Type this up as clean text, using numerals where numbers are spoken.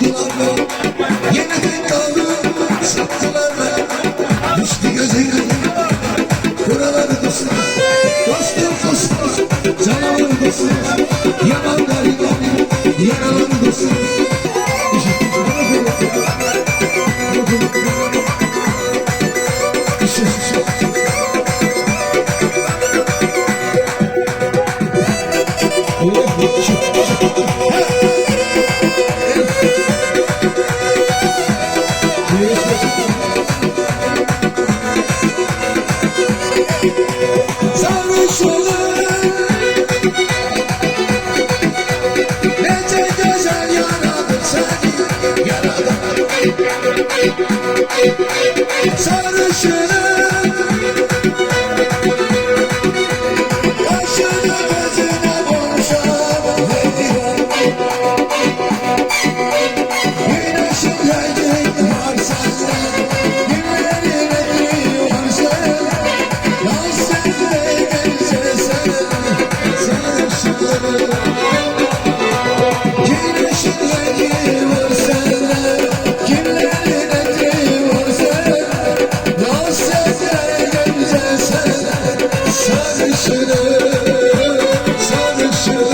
aldılar mı? Yeniden kaldı sattılar mı? Düştü gözüm buraları dostum. Dostum dostum canavar dostum. Yaman gariban yaralı dostum. Sarhoş olur nece güzel yaradım seni yaradım. Sarhoşum kaşına gözüne boşam veriyorum. Güneşin gelecek var senden, günlerin etri var sen. Dans etmeye gelse sen sarhoşum. Güneşin gelecek var senden, günlerin etri var sen. Dans etmeye gelse sen sarhoşum. Sarhoşum.